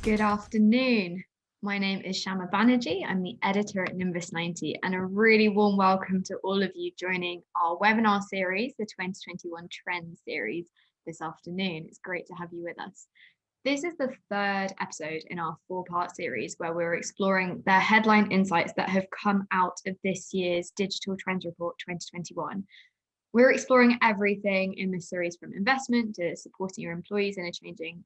Good afternoon. My name is Shama Banerjee. I'm the editor at Nimbus 90, and a really warm welcome to all of you joining our webinar series, the 2021 Trends series this afternoon. It's great to have you with us. This is the third episode in our four-part series where we're exploring the headline insights that have come out of this year's Digital Trends Report 2021. We're exploring everything in this series, from investment to supporting your employees in a changing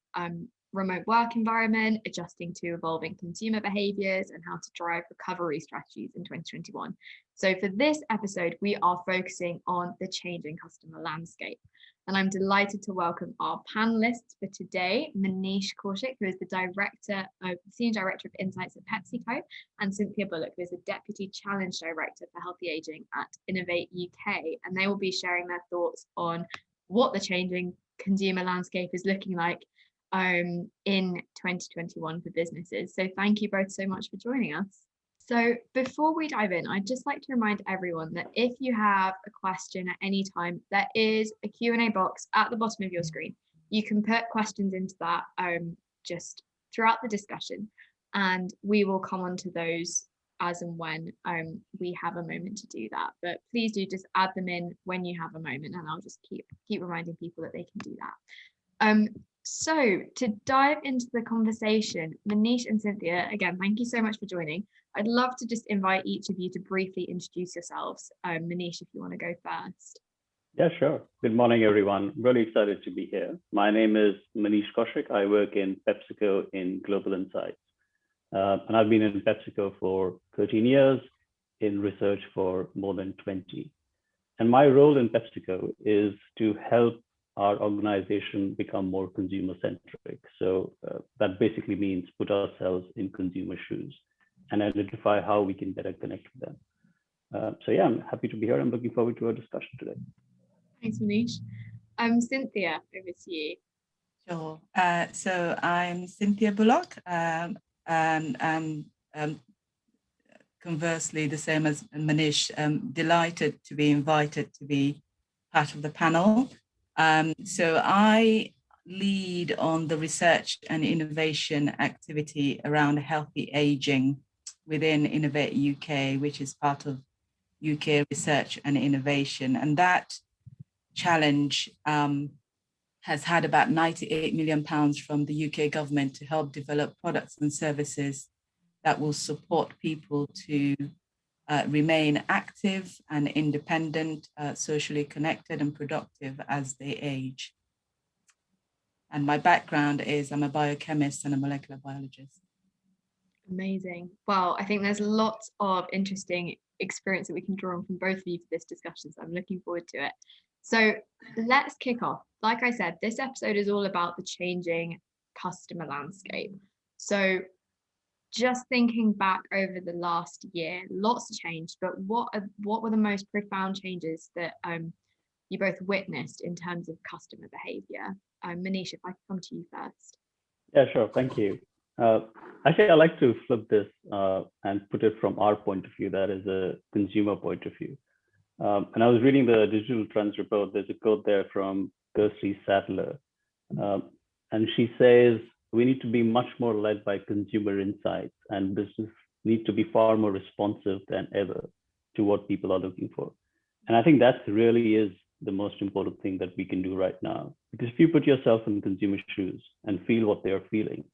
remote work environment, adjusting to evolving consumer behaviours, and how to drive recovery strategies in 2021. So for this episode, we are focusing on the changing customer landscape. And I'm delighted to welcome our panelists for today, Maneesh, Kaushik, who is the Senior Director of Insights at PepsiCo, and Cynthia Bullock, who is the Deputy Challenge Director for Healthy Aging at Innovate UK. And they will be sharing their thoughts on what the changing consumer landscape is looking like in 2021 for businesses. So thank you both so much for joining us. So before we dive in, I'd just like to remind everyone that if you have a question at any time, there is a Q&A box at the bottom of your screen. You can put questions into that just throughout the discussion, and we will come on to those as and when we have a moment to do that. But please do just add them in when you have a moment, and I'll just keep reminding people that they can do that. So to dive into the conversation, Maneesh and Cynthia, again, thank you so much for joining. I'd love to just invite each of you to briefly introduce yourselves. Maneesh, if you want to go first. Yeah, sure. Good morning, everyone. Really excited to be here. My name is Maneesh Kaushik. I work in PepsiCo in Global Insights. And I've been in PepsiCo for 13 years, in research for more than 20. And my role in PepsiCo is to help our organization become more consumer-centric. So that basically means put ourselves in consumer shoes and identify how we can better connect with them. So yeah, I'm happy to be here. I'm looking forward to our discussion today. Thanks, Maneesh. Cynthia, over to you. Sure. So I'm Cynthia Bullock, and conversely, the same as Maneesh, delighted to be invited to be part of the panel. So I lead on the research and innovation activity around healthy aging within Innovate UK, which is part of UK Research and Innovation. And that challenge has had about £98 million from the UK government to help develop products and services that will support people to remain active and independent, socially connected and productive as they age. And my background is I'm a biochemist and a molecular biologist. Amazing. Well, I think there's lots of interesting experience that we can draw on from both of you for this discussion, so I'm looking forward to it. So let's kick off. Like I said, this episode is all about the changing customer landscape. So just thinking back over the last year, lots changed, but what were the most profound changes that you both witnessed in terms of customer behavior? Maneesh, if I could come to you first. Yeah, sure. Thank you. Actually, I like to flip this and put it from our point of view, that is a consumer point of view. And I was reading the Digital Trends Report. There's a quote there from Kirsty Sadler. And she says, we need to be much more led by consumer insights, and business need to be far more responsive than ever to what people are looking for. And I think that really is the most important thing that we can do right now. Because if you put yourself in consumer shoes and feel what they're feeling,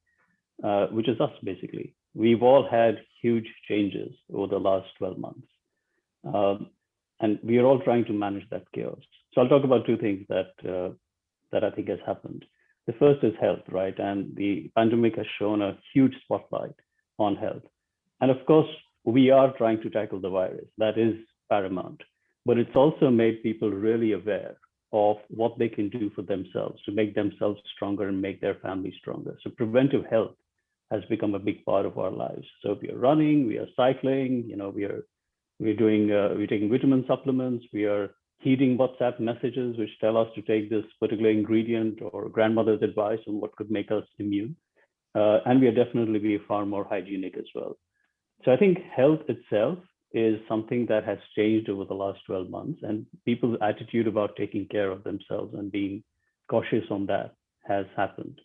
which is us basically, we've all had huge changes over the last 12 months. And we are all trying to manage that chaos. So I'll talk about two things that I think has happened. The first is health, right? And the pandemic has shown a huge spotlight on health. And of course, we are trying to tackle the virus. That is paramount. But it's also made people really aware of what they can do for themselves to make themselves stronger and make their family stronger. So preventive health has become a big part of our lives. So we are running, we are cycling, we're taking vitamin supplements, we are heeding WhatsApp messages which tell us to take this particular ingredient, or grandmother's advice on what could make us immune. And we are definitely being far more hygienic as well. So I think health itself is something that has changed over the last 12 months, and people's attitude about taking care of themselves and being cautious on that has happened.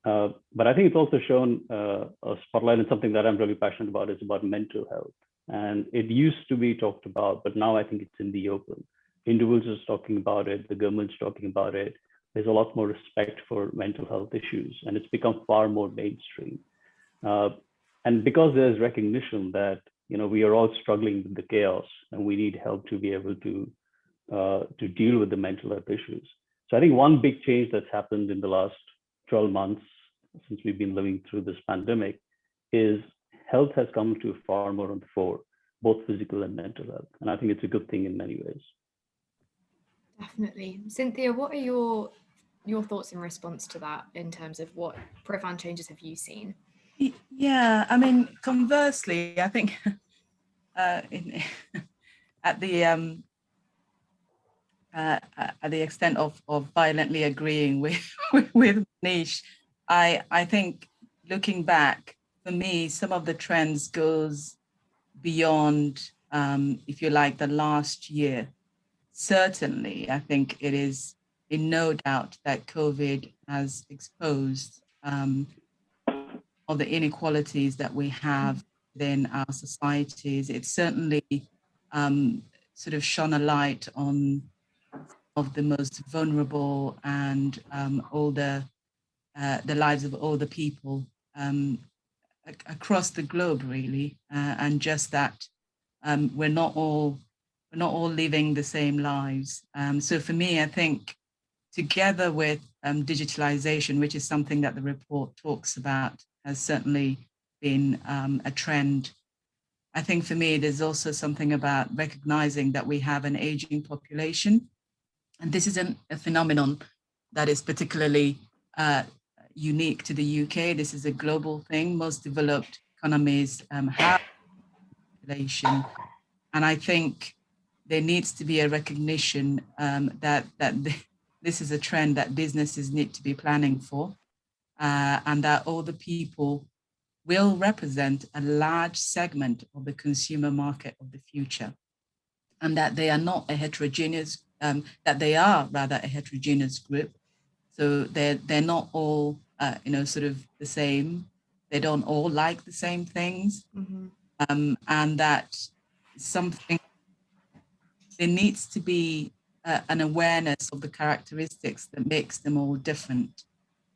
But I think it's also shown a spotlight on something that I'm really passionate about, is about mental health. And it used to be talked about, but now I think it's in the open. Individuals are talking about it, the government's talking about it. There's a lot more respect for mental health issues, and it's become far more mainstream. Uh, and because there's recognition that we are all struggling with the chaos, and we need help to be able to deal with the mental health issues. So I think one big change that's happened in the last 12 months since we've been living through this pandemic is health has come to far more on the fore, both physical and mental health. And I think it's a good thing in many ways. Definitely. Cynthia, what are your thoughts in response to that in terms of what profound changes have you seen? Yeah, I mean, conversely, I think at the extent of violently agreeing with with Maneesh, I think looking back, for me, some of the trends goes beyond, if you like, the last year. Certainly, I think it is in no doubt that COVID has exposed all the inequalities that we have within our societies. It's certainly sort of shone a light on of the most vulnerable and older, the lives of older people across the globe, really, and just that we're not all living the same lives. So for me, I think together with digitalization, which is something that the report talks about, has certainly been a trend. I think for me, there's also something about recognizing that we have an aging population. And this isn't a phenomenon that is particularly unique to the UK. This is a global thing. Most developed economies have population. And I think there needs to be a recognition that this is a trend that businesses need to be planning for, and that older people will represent a large segment of the consumer market of the future, and that they are not a heterogeneous, that they are rather a heterogeneous group. So they're not all, sort of the same. They don't all like the same things, and that something, there needs to be an awareness of the characteristics that makes them all different,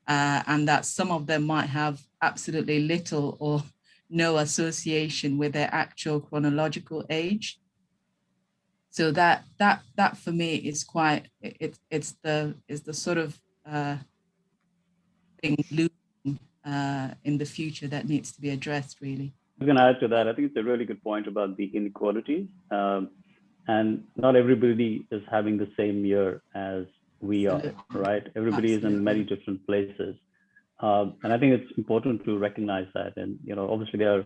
and that some of them might have absolutely little or no association with their actual chronological age. So that for me is quite, it's the sort of thing looming in the future that needs to be addressed, really. I was going to add to that. I think it's a really good point about the inequality. And not everybody is having the same year as we are, right? Everybody is in many different places. And I think it's important to recognize that. And, obviously there are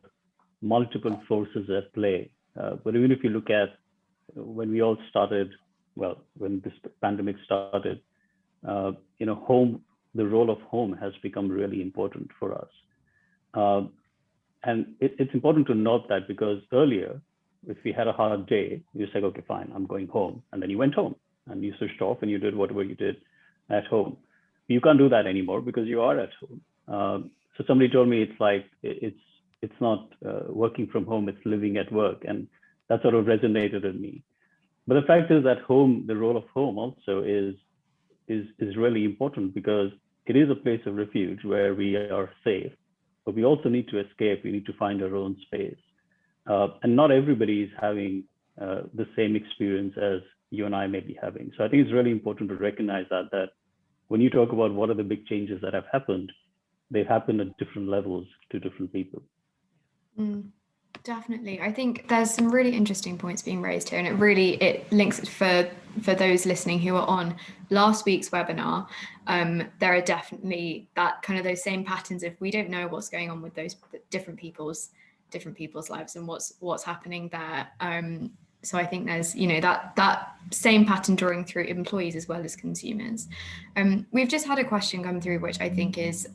multiple forces at play. But even if you look at when we all started, when this pandemic started, home, the role of home has become really important for us. And it's important to note that, because earlier, if we had a hard day, you said, okay, fine, I'm going home. And then you went home and you switched off and you did whatever you did at home. You can't do that anymore because you are at home. So somebody told me it's like, it's not working from home, it's living at work. And that sort of resonated in me. But the fact is that home, the role of home also is really important, because it is a place of refuge where we are safe, but we also need to escape. We need to find our own space. And not everybody is having the same experience as you and I may be having. So I think it's really important to recognize that when you talk about what are the big changes that have happened, they've happened at different levels to different people. Definitely. I think there's some really interesting points being raised here, and it links it for those listening who are on last week's webinar. There are definitely that kind of those same patterns. If we don't know what's going on with those different people's lives and what's happening there. So I think there's, that same pattern drawing through employees as well as consumers. We've just had a question come through, which I think is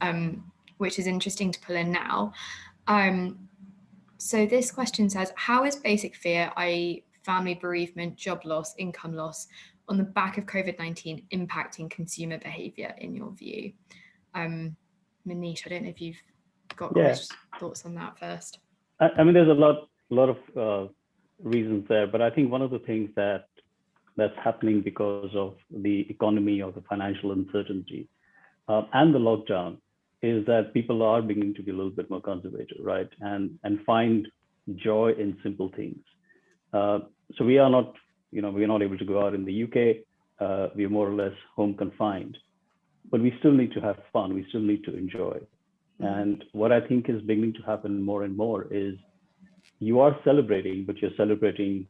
interesting to pull in now. So this question says, how is basic fear, i.e. family bereavement, job loss, income loss, on the back of COVID-19 impacting consumer behaviour in your view? Maneesh, I don't know if you've got thoughts on that first. I mean, there's a lot of reasons there, but I think one of the things that's happening because of the economy or the financial uncertainty and the lockdown is that people are beginning to be a little bit more conservative, right? And find joy in simple things. So we are not, we're not able to go out in the UK. We are more or less home confined, but we still need to have fun. We still need to enjoy. And what I think is beginning to happen more and more is you are celebrating, but you're celebrating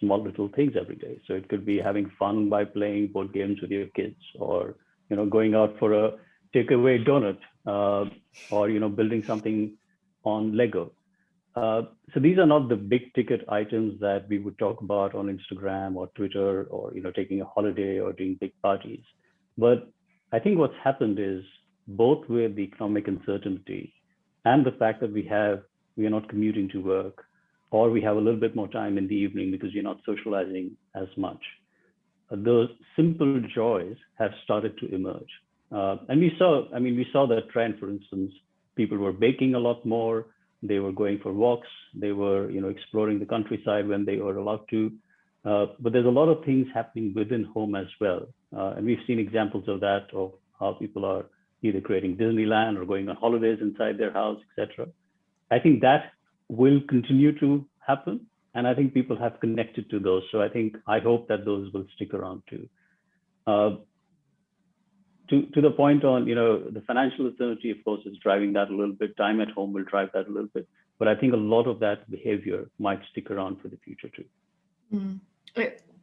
small little things every day. So it could be having fun by playing board games with your kids, or going out for a takeaway donut, or building something on Lego. So these are not the big ticket items that we would talk about on Instagram or Twitter, or taking a holiday or doing big parties. But I think what's happened is, both with the economic uncertainty and the fact that we are not commuting to work, or we have a little bit more time in the evening because you're not socializing as much, those simple joys have started to emerge. And we saw that trend. For instance, people were baking a lot more. They were going for walks. They were, exploring the countryside when they were allowed to. But there's a lot of things happening within home as well. And we've seen examples of that, of how people are either creating Disneyland or going on holidays inside their house, etc. I think that will continue to happen. And I think people have connected to those. So I hope that those will stick around too. To the point on, the financial uncertainty, of course, is driving that a little bit. Time at home will drive that a little bit. But I think a lot of that behavior might stick around for the future too.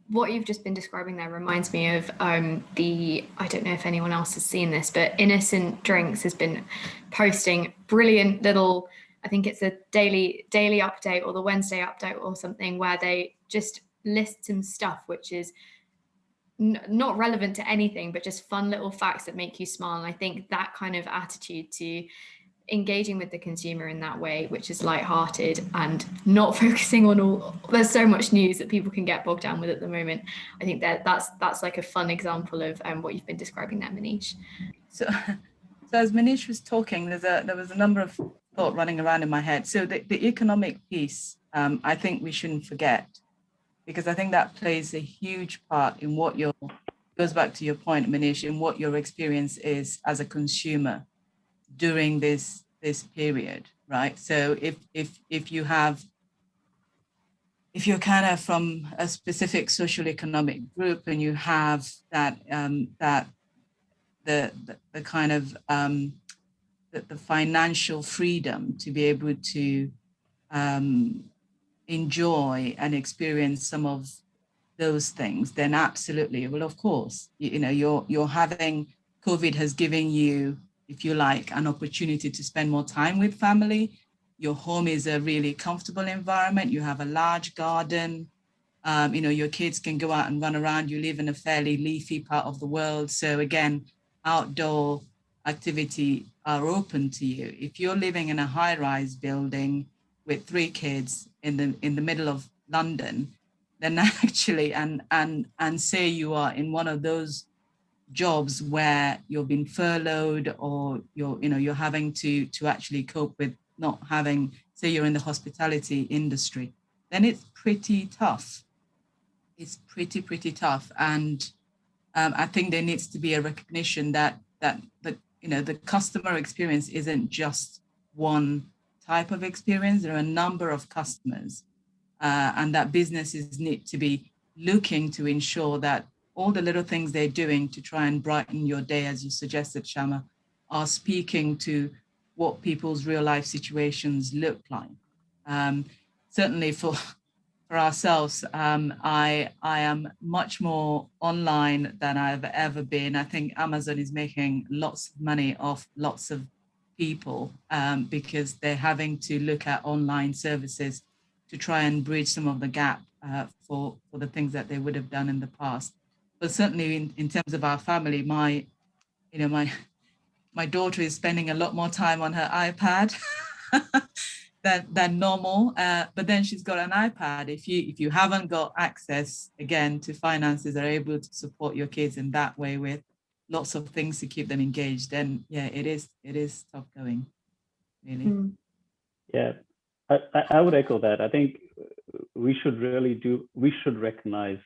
What you've just been describing there reminds me of I don't know if anyone else has seen this, but Innocent Drinks has been posting brilliant little, I think it's a daily update or the Wednesday update or something, where they just list some stuff which is not relevant to anything, but just fun little facts that make you smile. And I think that kind of attitude to engaging with the consumer in that way, which is lighthearted and not focusing on there's so much news that people can get bogged down with at the moment. I think that's like a fun example of what you've been describing there, Maneesh. So as Maneesh was talking, there was a number of thought running around in my head. So the economic piece, I think we shouldn't forget, because I think that plays a huge part in goes back to your point, Maneesh, in what your experience is as a consumer during this period, right? So if you're kind of from a specific socioeconomic group and you have that the kind of the financial freedom to be able to enjoy and experience some of those things, then absolutely. Well, of course, you're having, COVID has given you, if you like, an opportunity to spend more time with family. Your home is a really comfortable environment. You have a large garden. Your kids can go out and run around. You live in a fairly leafy part of the world. So again, outdoor activity are open to you. If you're living in a high-rise building with 3 kids in the middle of London, then actually, and say you are in one of those jobs where you're being furloughed, or you're having to actually cope with not having, say you're in the hospitality industry, then it's pretty tough. It's pretty tough. And I think there needs to be a recognition that the customer experience isn't just one type of experience. There are a number of customers, and that businesses need to be looking to ensure that all the little things they're doing to try and brighten your day, as you suggested, Shama, are speaking to what people's real life situations look like. Certainly for ourselves, I am much more online than I've ever been. I think Amazon is making lots of money off lots of people because they're having to look at online services to try and bridge some of the gap for the things that they would have done in the past. But certainly in terms of our family, my daughter is spending a lot more time on her iPad than normal. But then she's got an iPad. If you haven't got access, again, to finances, are able to support your kids in that way with lots of things to keep them engaged, then yeah, it is tough going, really. Yeah, I would echo that. I think we should recognize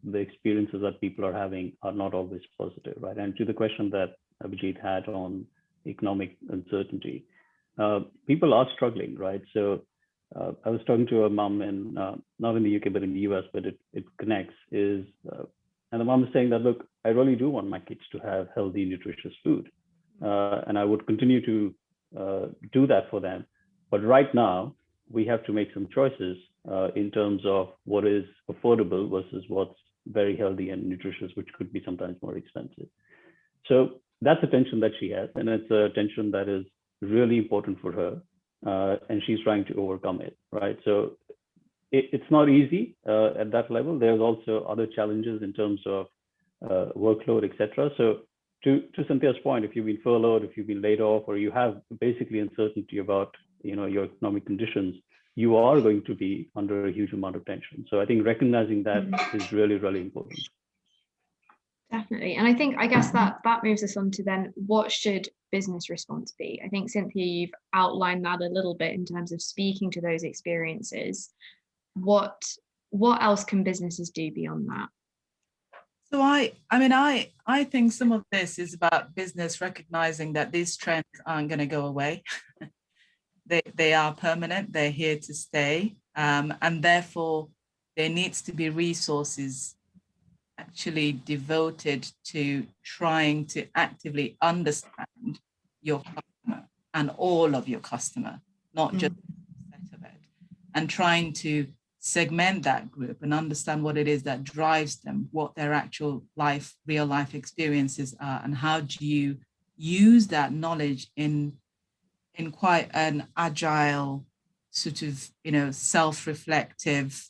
the experiences that people are having are not always positive, right? And to the question that Abhijit had on economic uncertainty, people are struggling, right? So I was talking to a mom in, not in the UK, but in the US, but it connects, and the mom is saying that, look, I really do want my kids to have healthy, nutritious food. And I would continue to do that for them. But right now, we have to make some choices in terms of what is affordable versus what's very healthy and nutritious, which could be sometimes more expensive. So that's a tension that she has, and it's a tension that is really important for her, and she's trying to overcome it, right? So it's not easy at that level. There's also other challenges in terms of workload, etc. So to Cynthia's point, if you've been furloughed, if you've been laid off, or you have basically uncertainty about your economic conditions, you are going to be under a huge amount of tension. So I think recognizing that is really, really important. Definitely. And I guess that moves us on to then, what should business response be? I think, Cynthia, you've outlined that a little bit in terms of speaking to those experiences. What else can businesses do beyond that? So I think some of this is about business recognizing that these trends aren't going to go away. They are permanent, they're here to stay. And therefore, there needs to be resources actually devoted to trying to actively understand your customer and all of your customer, not just a set of it, and trying to segment that group and understand what it is that drives them, what their actual real life experiences are, and how do you use that knowledge in quite an agile, sort of, self-reflective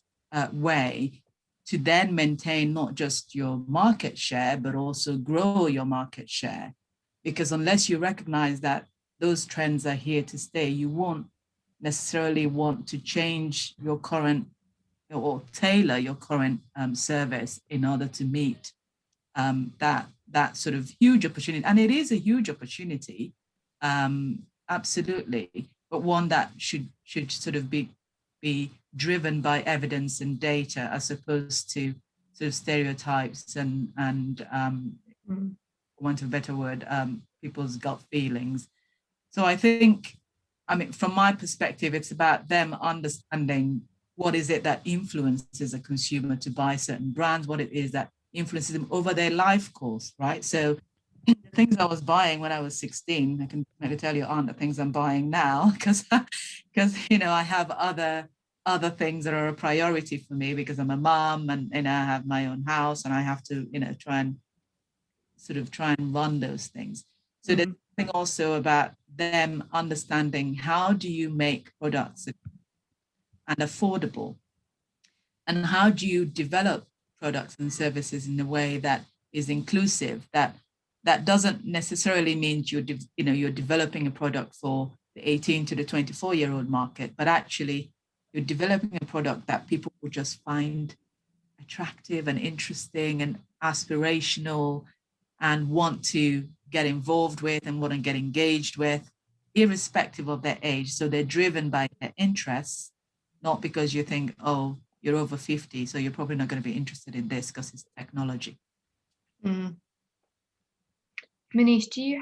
way to then maintain not just your market share, but also grow your market share. Because unless you recognize that those trends are here to stay, you won't necessarily want to change your current or tailor your current service in order to meet that sort of huge opportunity. And it is a huge opportunity, absolutely, but one that should sort of be driven by evidence and data, as opposed to sort of stereotypes and for want of a better word, people's gut feelings. So I think, from my perspective, it's about them understanding what is it that influences a consumer to buy certain brands, what it is that influences them over their life course, right? So the things I was buying when I was 16, I can tell you aren't the things I'm buying now, because I have other things that are a priority for me, because I'm a mom and I have my own house and I have to try and run those things. So there's something also about them understanding, how do you make products and affordable, and how do you develop products and services in a way that is inclusive, that doesn't necessarily mean you're developing a product for the 18 to the 24-year-old market, but actually you're developing a product that people will just find attractive and interesting and aspirational and want to get involved with and want to get engaged with, irrespective of their age. So they're driven by their interests, not because you think, oh, you're over 50, so you're probably not going to be interested in this because it's technology. Maneesh, do you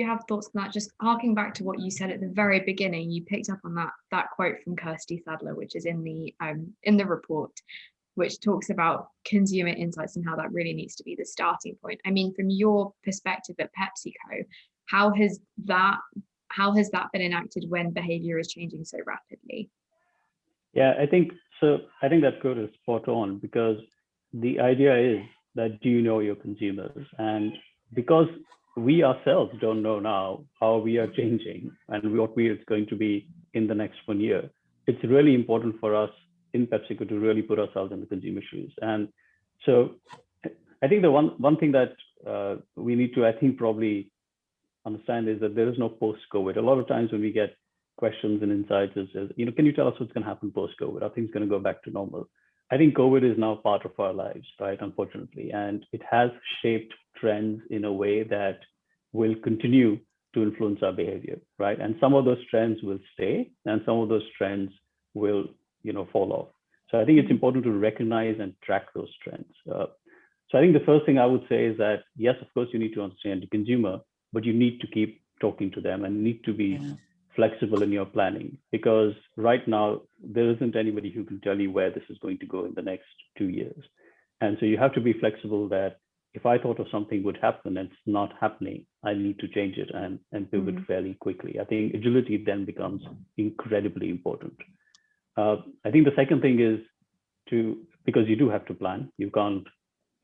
have thoughts on that? Just harking back to what you said at the very beginning, you picked up on that quote from Kirsty Sadler, which is in the report, which talks about consumer insights and how that really needs to be the starting point. I mean, from your perspective at PepsiCo, how has that been enacted when behavior is changing so rapidly? Yeah, I think that quote is spot on, because the idea is that, do you know your consumers? And because we ourselves don't know now how we are changing and what we are going to be in the next 1 year, it's really important for us in PepsiCo to really put ourselves in the consumer shoes. And so I think the one thing that we need to, I think, probably understand is that there is no post-COVID. A lot of times when we get questions and insights is, can you tell us what's going to happen post-COVID? Are things going to go back to normal? I think COVID is now part of our lives, right? Unfortunately, and it has shaped trends in a way that will continue to influence our behavior, right? And some of those trends will stay, and some of those trends will, fall off. So I think it's important to recognize and track those trends. So I think the first thing I would say is that, yes, of course, you need to understand the consumer, but you need to keep talking to them and need to be flexible in your planning, because right now there isn't anybody who can tell you where this is going to go in the next 2 years. And so you have to be flexible that if I thought of something would happen and it's not happening, I need to change it and pivot fairly quickly. I think agility then becomes incredibly important. I think the second thing is because you do have to plan, you can't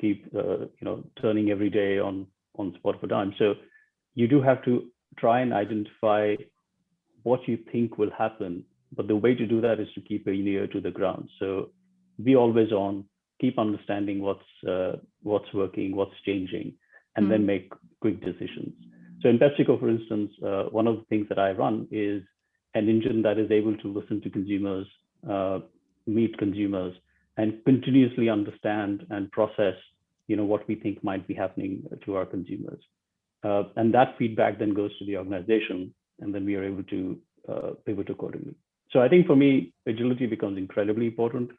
keep turning every day on spot for time. So you do have to try and identify what you think will happen, but the way to do that is to keep an ear to the ground. So be always on, keep understanding what's working, what's changing, and then make quick decisions. So in PepsiCo, for instance, one of the things that I run is an engine that is able to listen to consumers, meet consumers, and continuously understand and process, what we think might be happening to our consumers. And that feedback then goes to the organization, and then we are able to pivot accordingly. So I think for me, agility becomes incredibly important.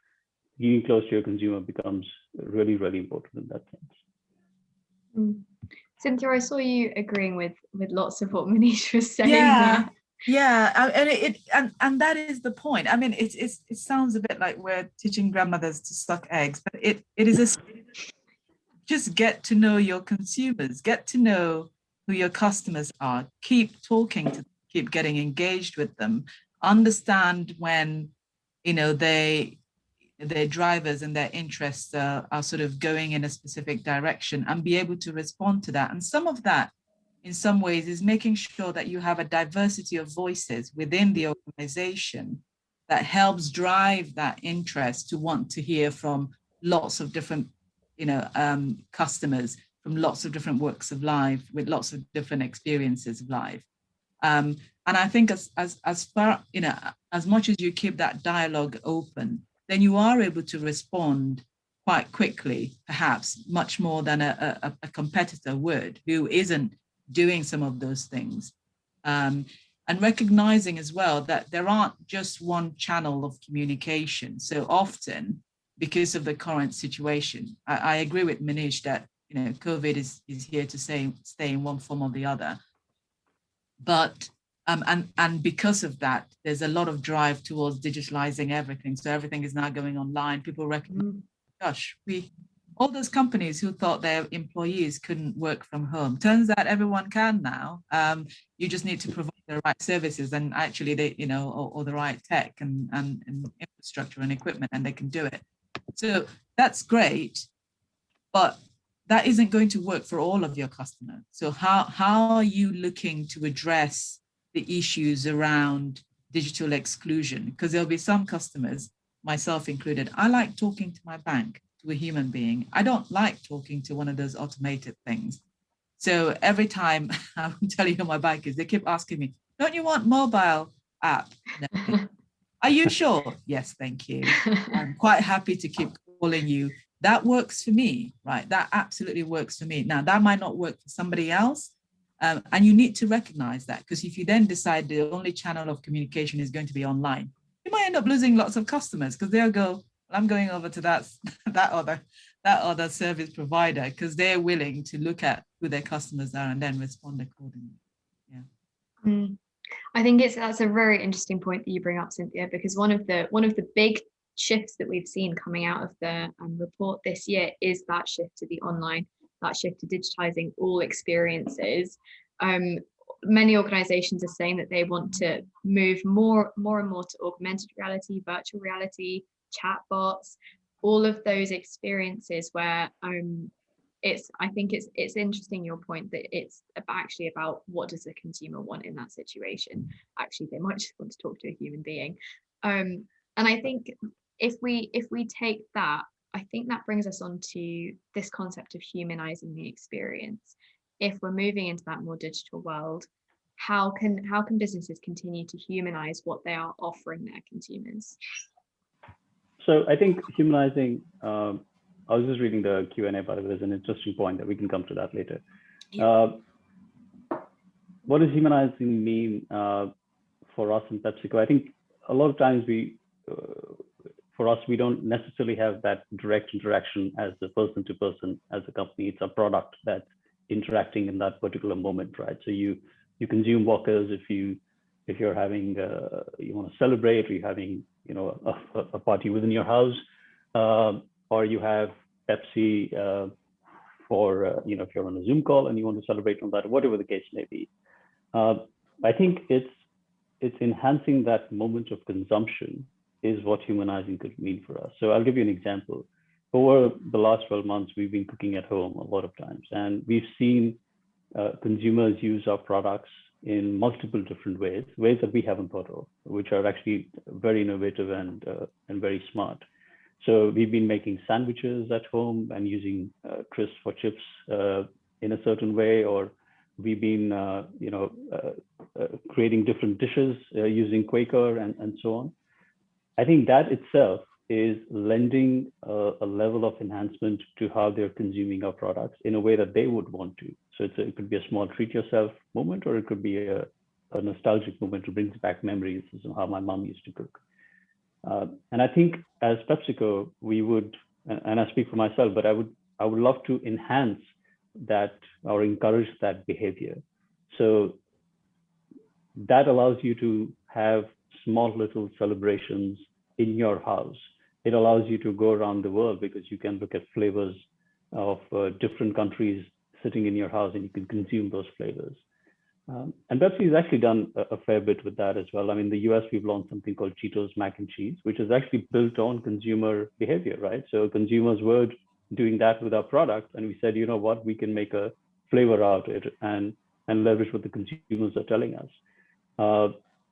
Being close to your consumer becomes really, really important in that sense. Cynthia, I saw you agreeing with lots of what Maneesh was saying there. Yeah, and that is the point. I mean, it sounds a bit like we're teaching grandmothers to suck eggs, but it is just get to know your consumers, get to know who your customers are, keep talking to them, keep getting engaged with them, understand when their drivers and their interests are sort of going in a specific direction, and be able to respond to that. And some of that, in some ways, is making sure that you have a diversity of voices within the organization that helps drive that interest to want to hear from lots of different customers from lots of different walks of life with lots of different experiences of life. And I think as far, as much as you keep that dialogue open, then you are able to respond quite quickly, perhaps much more than a competitor would, who isn't doing some of those things. And recognizing as well that there aren't just one channel of communication. So often, because of the current situation, I agree with Maneesh that COVID is here to stay in one form or the other. But and because of that, there's a lot of drive towards digitalizing everything. So everything is now going online. People recognize, gosh, all those companies who thought their employees couldn't work from home, turns out everyone can now. You just need to provide the right services and actually or the right tech and infrastructure and equipment, and they can do it. So that's great, but that isn't going to work for all of your customers. So how are you looking to address the issues around digital exclusion? Because there'll be some customers, myself included, I like talking to my bank, to a human being. I don't like talking to one of those automated things. So every time I'm telling you who my bank is, they keep asking me, don't you want mobile app? No. Are you sure? Yes, thank you. I'm quite happy to keep calling you. That works for me, right? That absolutely works for me. Now, that might not work for somebody else. And you need to recognize that, because if you then decide the only channel of communication is going to be online, you might end up losing lots of customers, because they'll go, well, I'm going over to that other service provider, because they're willing to look at who their customers are and then respond accordingly. Yeah. I think that's a very interesting point that you bring up, Cynthia, because one of the big shifts that we've seen coming out of the report this year is that shift to the online, that shift to digitizing all experiences. Many organizations are saying that they want to move more and more to augmented reality, virtual reality, chatbots, all of those experiences where I think it's interesting, your point that it's actually about what does the consumer want in that situation. Actually, they might just want to talk to a human being. And I think if we take that, I think that brings us on to this concept of humanizing the experience. If we're moving into that more digital world, how can businesses continue to humanize what they are offering their consumers? So I think humanizing I was just reading the Q&A, but there's an interesting point that we can come to that later. Yeah. What does humanizing mean for us in PepsiCo? I think a lot of times for us, we don't necessarily have that direct interaction as a person to person as a company. It's a product that's interacting in that particular moment, right? So you consume Walkers if you're having you want to celebrate, or you're having a party within your house, or you have Pepsi for if you're on a Zoom call and you want to celebrate on that, whatever the case may be. I think it's enhancing that moment of consumption is what humanizing could mean for us. So I'll give you an example. Over the last 12 months, we've been cooking at home a lot of times, and we've seen consumers use our products in multiple different ways that we haven't thought of, which are actually very innovative and very smart. So we've been making sandwiches at home and using crisps for chips in a certain way, or we've been creating different dishes using Quaker and so on. I think that itself is lending a level of enhancement to how they're consuming our products in a way that they would want to. So it could be a small treat yourself moment, or it could be a nostalgic moment to bring back memories of how my mom used to cook. And I think as PepsiCo, we would, and I speak for myself, but I would love to enhance that or encourage that behavior. So that allows you to have small little celebrations in your house. It allows you to go around the world because you can look at flavors of different countries sitting in your house, and you can consume those flavors. And Pepsi has actually done a fair bit with that as well. I mean, the US, we've launched something called Cheetos Mac and Cheese, which is actually built on consumer behavior, right? So consumers were doing that with our product, and we said, you know what, we can make a flavor out of it and leverage what the consumers are telling us.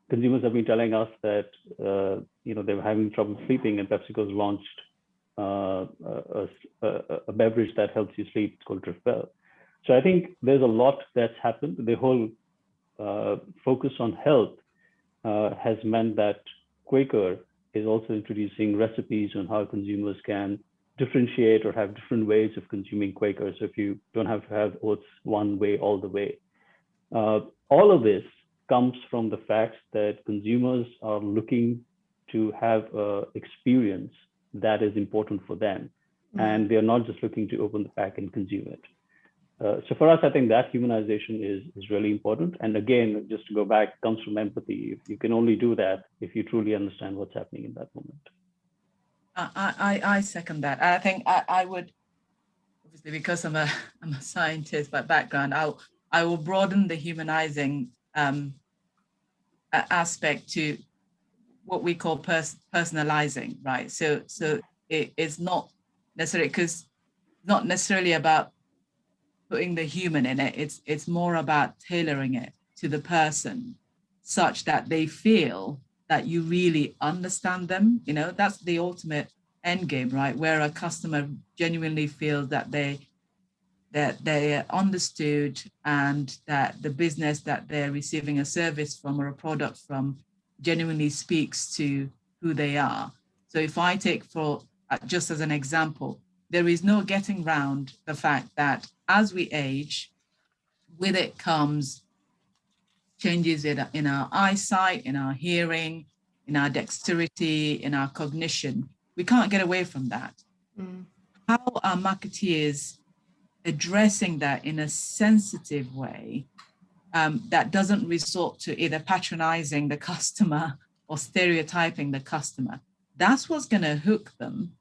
Consumers have been telling us that they were having trouble sleeping, and PepsiCo's launched a beverage that helps you sleep. It's called Drift Well. So I think there's a lot that's happened. The whole focus on health has meant that Quaker is also introducing recipes on how consumers can differentiate or have different ways of consuming Quaker. So if you don't have to have oats one way all the way. All of this comes from the fact that consumers are looking to have an experience that is important for them. Mm-hmm. And they're not just looking to open the pack and consume it. So for us, I think that humanization is really important. And again, just to go back, comes from empathy. You can only do that if you truly understand what's happening in that moment. I second that. I think I would, obviously, because I'm a scientist by background, I will broaden the humanizing aspect to what we call personalizing, right? So it's not necessarily, because not necessarily about putting the human in it. It's more about tailoring it to the person such that they feel that you really understand them. That's the ultimate end game, right? Where a customer genuinely feels that they're understood, and that the business that they're receiving a service from or a product from genuinely speaks to who they are. So if I take just as an example, there is no getting around the fact that as we age, with it comes changes in our eyesight, in our hearing, in our dexterity, in our cognition. We can't get away from that. Mm. How are marketeers addressing that in a sensitive way that doesn't resort to either patronizing the customer or stereotyping the customer? That's what's going to hook them.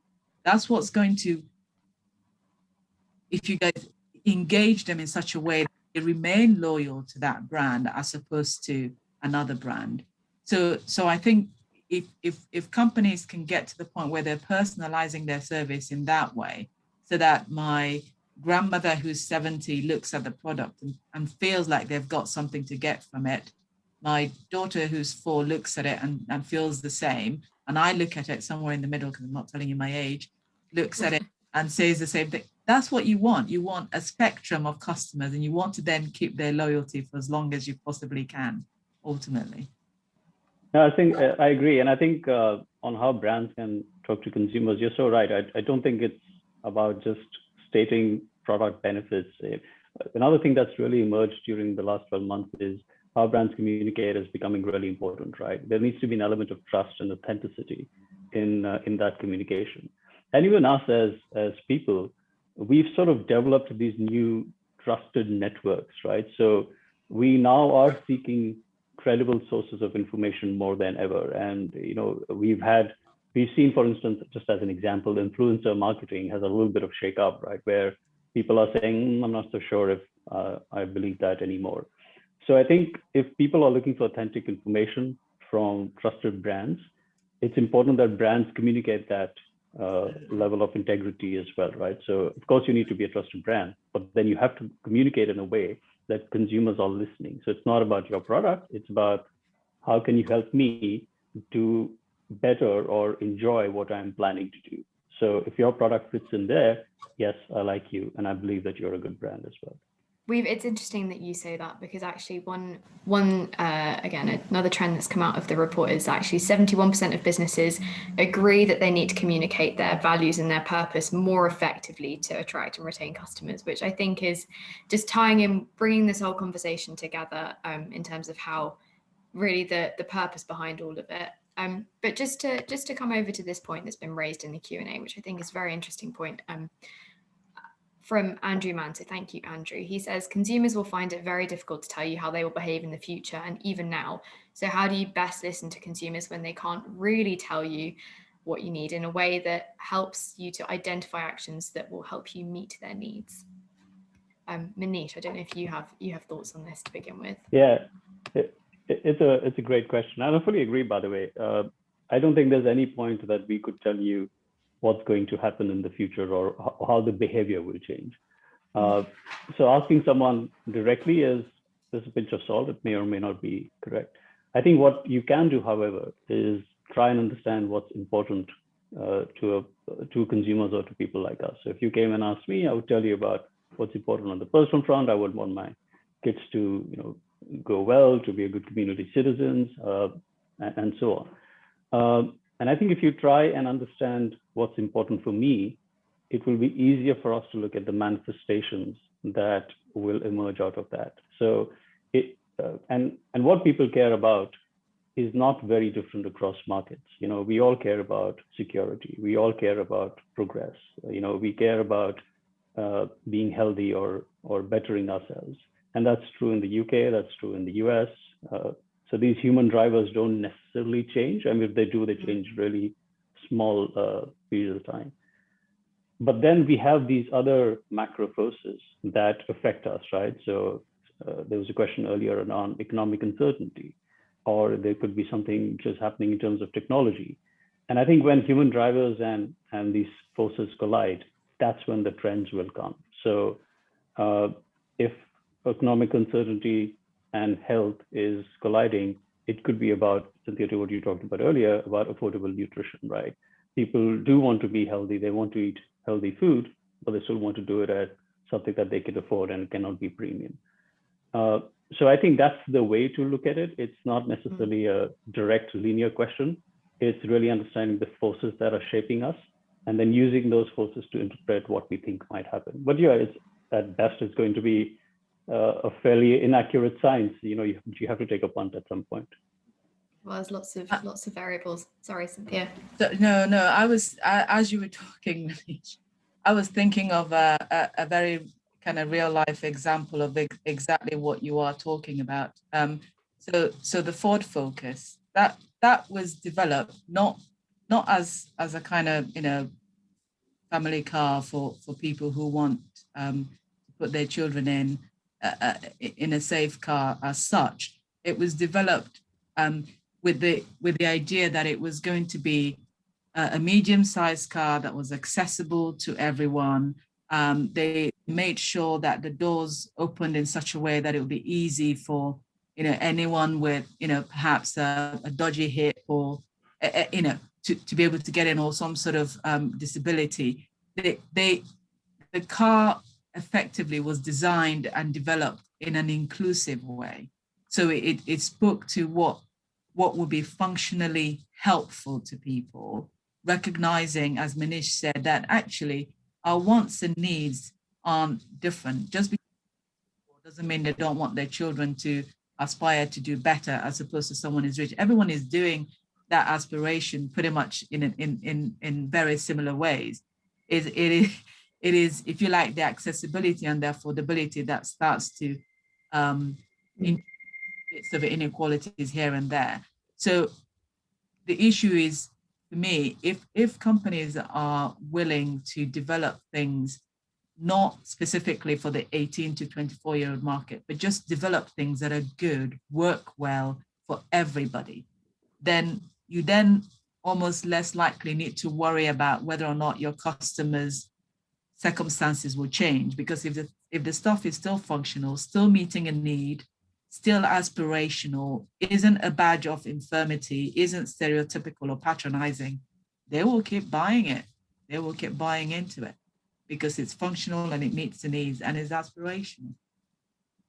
That's what's going to, if you guys engage them in such a way that they remain loyal to that brand as opposed to another brand. So I think if companies can get to the point where they're personalizing their service in that way, so that my grandmother who's 70 looks at the product and feels like they've got something to get from it, my daughter who's 4 looks at it and feels the same, and I look at it somewhere in the middle, because I'm not telling you my age, looks at it and says the same thing. That's what you want. You want a spectrum of customers, and you want to then keep their loyalty for as long as you possibly can, ultimately. No, I think I agree. And I think on how brands can talk to consumers, you're so right. I don't think it's about just stating product benefits. Another thing that's really emerged during the last 12 months is how brands communicate is becoming really important, right? There needs to be an element of trust and authenticity in that communication. And even us as people, we've sort of developed these new trusted networks, right? So we now are seeking credible sources of information more than ever. And we've seen, for instance, just as an example, influencer marketing has a little bit of shake up, right? Where people are saying, I'm not so sure if I believe that anymore. So I think if people are looking for authentic information from trusted brands, it's important that brands communicate that level of integrity as well, right? So of course you need to be a trusted brand, but then you have to communicate in a way that consumers are listening. So it's not about your product, it's about how can you help me do better or enjoy what I'm planning to do. So if your product fits in there, yes, I like you, and I believe that you're a good brand as well. It's interesting that you say that, because actually again, another trend that's come out of the report is actually 71% of businesses agree that they need to communicate their values and their purpose more effectively to attract and retain customers, which I think is just tying in, bringing this whole conversation together in terms of how really the purpose behind all of it. But just to come over to this point that's been raised in the Q&A, which I think is a very interesting point, from Andrew Mann. So thank you, Andrew. He says, consumers will find it very difficult to tell you how they will behave in the future and even now. So how do you best listen to consumers when they can't really tell you what you need in a way that helps you to identify actions that will help you meet their needs? Maneesh, I don't know if you have thoughts on this to begin with. Yeah, it's a great question. I fully agree, by the way. I don't think there's any point that we could tell you what's going to happen in the future or how the behavior will change. So asking someone directly is a pinch of salt. It may or may not be correct. I think what you can do, however, is try and understand what's important to consumers or to people like us. So if you came and asked me, I would tell you about what's important on the personal front. I would want my kids to go well, to be a good community citizens, and so on. And I think if you try and understand what's important for me, it will be easier for us to look at the manifestations that will emerge out of that. So and what people care about is not very different across markets. We all care about security. We all care about progress. We care about being healthy or bettering ourselves. And that's true in the UK, that's true in the US. So these human drivers don't necessarily change. I mean, if they do, they change really small periods of time. But then we have these other macro forces that affect us, right? So there was a question earlier on economic uncertainty, or there could be something just happening in terms of technology. And I think when human drivers and these forces collide, that's when the trends will come. So if economic uncertainty and health is colliding, it could be about, Cynthia, to what you talked about earlier, about affordable nutrition, right? People do want to be healthy. They want to eat healthy food, but they still want to do it at something that they can afford and cannot be premium. So I think that's the way to look at it. It's not necessarily a direct linear question. It's really understanding the forces that are shaping us and then using those forces to interpret what we think might happen. But yeah, it's at best, it's going to be a fairly inaccurate science. You have to take a punt at some point. Well, there's lots of variables. Sorry, Cynthia. No. I was, as you were talking, Maneesh, I was thinking of a very kind of real life example of exactly what you are talking about. So the Ford Focus that was developed not as a kind of family car for people who want to put their children in a safe car as such. It was developed with the idea that it was going to be a medium-sized car that was accessible to everyone. They made sure that the doors opened in such a way that it would be easy for anyone with perhaps a dodgy hip or to be able to get in, or some sort of disability. The car effectively was designed and developed in an inclusive way. So it spoke to what would be functionally helpful to people, recognizing, as Maneesh said, that actually our wants and needs aren't different. Just because doesn't mean they don't want their children to aspire to do better as opposed to someone who's rich. Everyone is doing that aspiration pretty much in very similar ways. It is, if you like, the accessibility and the affordability that starts to bits of inequalities here and there. So the issue is, for me, if companies are willing to develop things not specifically for the 18 to 24-year-old market, but just develop things that are good, work well for everybody, then you then almost less likely need to worry about whether or not your customers' circumstances will change. Because if the stuff is still functional, still meeting a need, still aspirational, isn't a badge of infirmity, isn't stereotypical or patronizing, they will keep buying it. They will keep buying into it because it's functional and it meets the needs and is aspirational.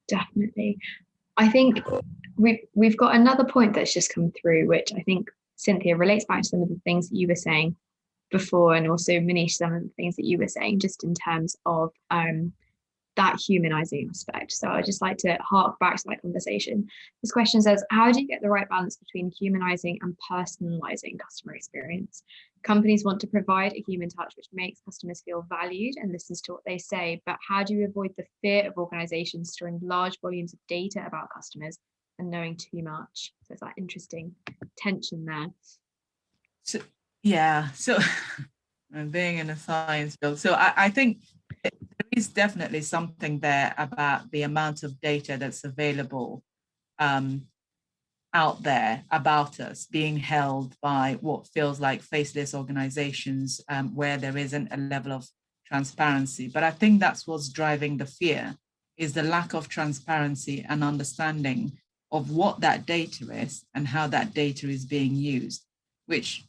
Definitely. I think we've got another point that's just come through, which I think, Cynthia, relates back to some of the things that you were saying before, and also Maneesh, some of the things that you were saying just in terms of that humanizing aspect. So I'd just like to hark back to that conversation. This question says, how do you get the right balance between humanizing and personalizing customer experience? Companies want to provide a human touch which makes customers feel valued and listens to what they say, but how do you avoid the fear of organizations storing large volumes of data about customers and knowing too much? So it's that interesting tension there. So yeah, so being in a science field, so I think there is definitely something there about the amount of data that's available out there about us being held by what feels like faceless organizations where there isn't a level of transparency. But I think that's what's driving the fear, is the lack of transparency and understanding of what that data is and how that data is being used, which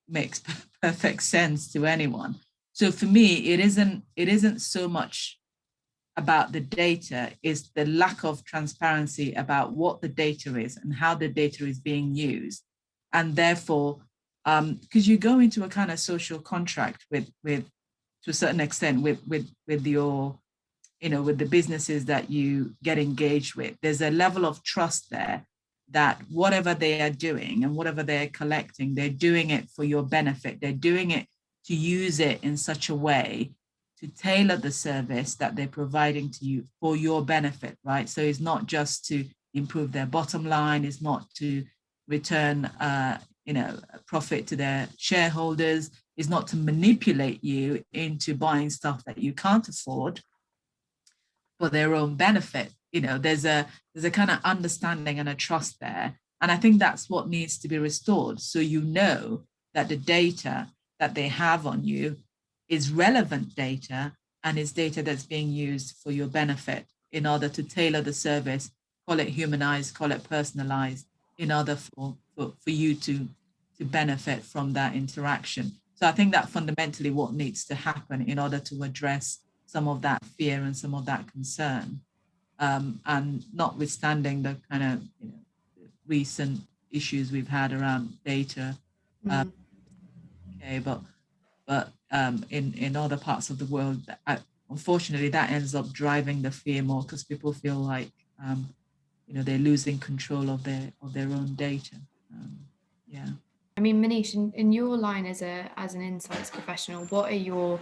makes perfect sense to anyone. So for me, it isn't so much about the data, is the lack of transparency about what the data is and how the data is being used. And therefore, because you go into a kind of social contract with to a certain extent with your, with the businesses that you get engaged with, there's a level of trust there that whatever they are doing and whatever they're collecting, they're doing it for your benefit. They're doing it to use it in such a way to tailor the service that they're providing to you for your benefit, right? So it's not just to improve their bottom line, it's not to return profit to their shareholders, it's not to manipulate you into buying stuff that you can't afford for their own benefit. There's a kind of understanding and a trust there. And I think that's what needs to be restored. So that the data that they have on you is relevant data and is data that's being used for your benefit in order to tailor the service, call it humanized, call it personalized, in order for you to benefit from that interaction. So I think that fundamentally what needs to happen in order to address some of that fear and some of that concern. And notwithstanding the kind of recent issues we've had around data, but in other parts of the world, unfortunately, that ends up driving the fear more because people feel like they're losing control of their own data. Yeah. I mean, Maneesh, in your line as an insights professional, what are your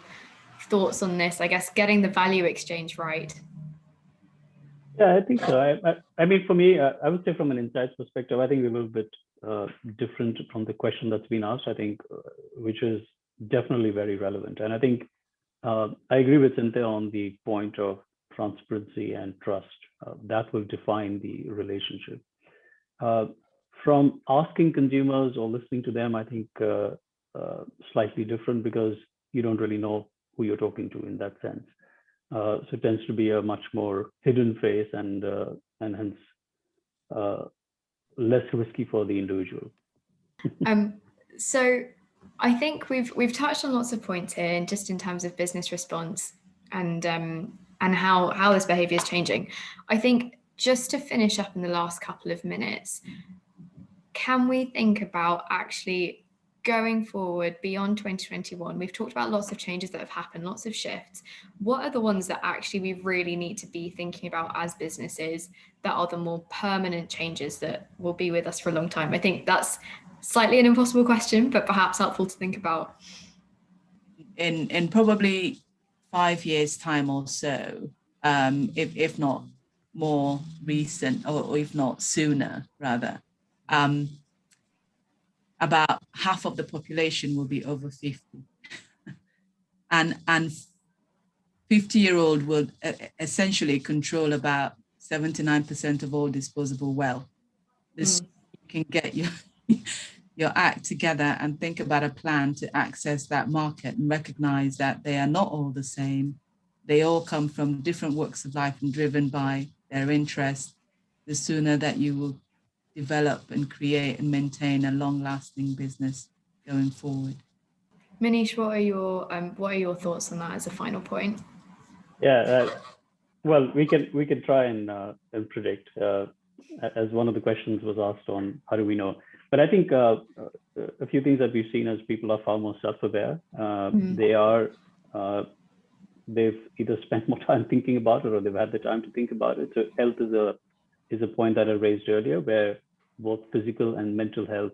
thoughts on this? I guess getting the value exchange right. Yeah, I think so. I mean, for me, I would say from an insights perspective, I think we're a little bit different from the question that's been asked, I think, which is definitely very relevant. And I think I agree with Cynthia on the point of transparency and trust. That will define the relationship. From asking consumers or listening to them, I think slightly different, because you don't really know who you're talking to in that sense. So it tends to be a much more hidden face and hence less risky for the individual. So I think we've touched on lots of points here, and just in terms of business response and how this behaviour is changing. I think just to finish up in the last couple of minutes, can we think about actually going forward beyond 2021, we've talked about lots of changes that have happened, lots of shifts. What are the ones that actually we really need to be thinking about as businesses that are the more permanent changes that will be with us for a long time? I think that's slightly an impossible question, but perhaps helpful to think about. In probably 5 years' time or so, if not more recent, or if not sooner, rather, about half of the population will be over 50. And 50-year-old will essentially control about 79% of all disposable wealth. This you can get your act together and think about a plan to access that market and recognize that they are not all the same. They all come from different walks of life and driven by their interests. The sooner that you will develop and create and maintain a long-lasting business going forward. Maneesh, what are your thoughts on that as a final point? Yeah, well, we can try and predict, as one of the questions was asked on how do we know. But I think a few things that we've seen as people are far more self-aware. They've either spent more time thinking about it or they've had the time to think about it. So health is a point that I raised earlier, where both physical and mental health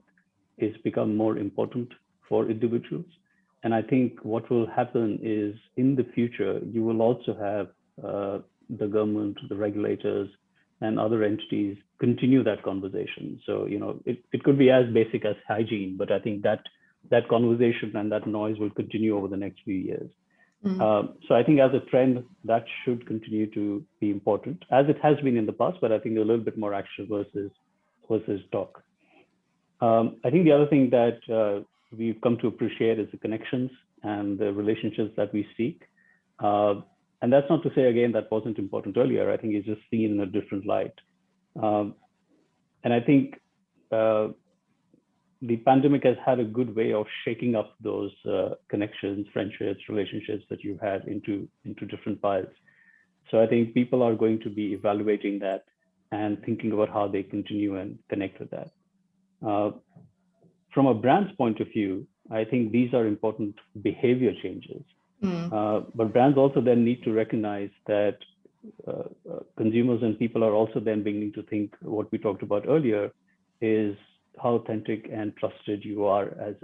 is become more important for individuals. And I think what will happen is in the future, you will also have the government, the regulators, and other entities continue that conversation. So, it could be as basic as hygiene, but I think that conversation and that noise will continue over the next few years. So I think as a trend, that should continue to be important, as it has been in the past, but I think a little bit more action versus talk. I think the other thing that we've come to appreciate is the connections and the relationships that we seek. And that's not to say, again, that wasn't important earlier. I think it's just seen in a different light. And I think the pandemic has had a good way of shaking up those connections, friendships, relationships that you had into different piles. So I think people are going to be evaluating that and thinking about how they continue and connect with that. From a brand's point of view, I think these are important behavior changes. But brands also then need to recognize that consumers and people are also then beginning to think what we talked about earlier is how authentic and trusted you are as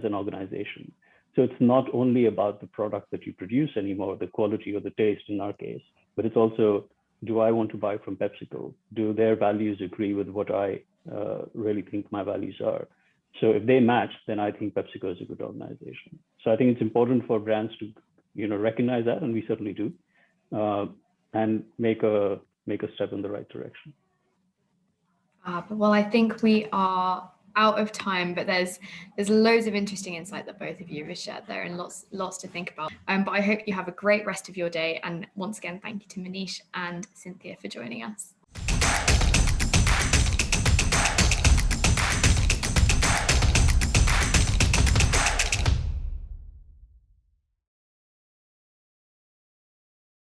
an organization. So it's not only about the product that you produce anymore, the quality or the taste in our case, but it's also, do I want to buy from PepsiCo? Do their values agree with what I really think my values are? So if they match, then I think PepsiCo is a good organization. So I think it's important for brands to, recognize that, and we certainly do, and make a step in the right direction. Well, I think we are out of time, but there's loads of interesting insight that both of you have shared there, and lots to think about. But I hope you have a great rest of your day. And once again, thank you to Maneesh and Cynthia for joining us.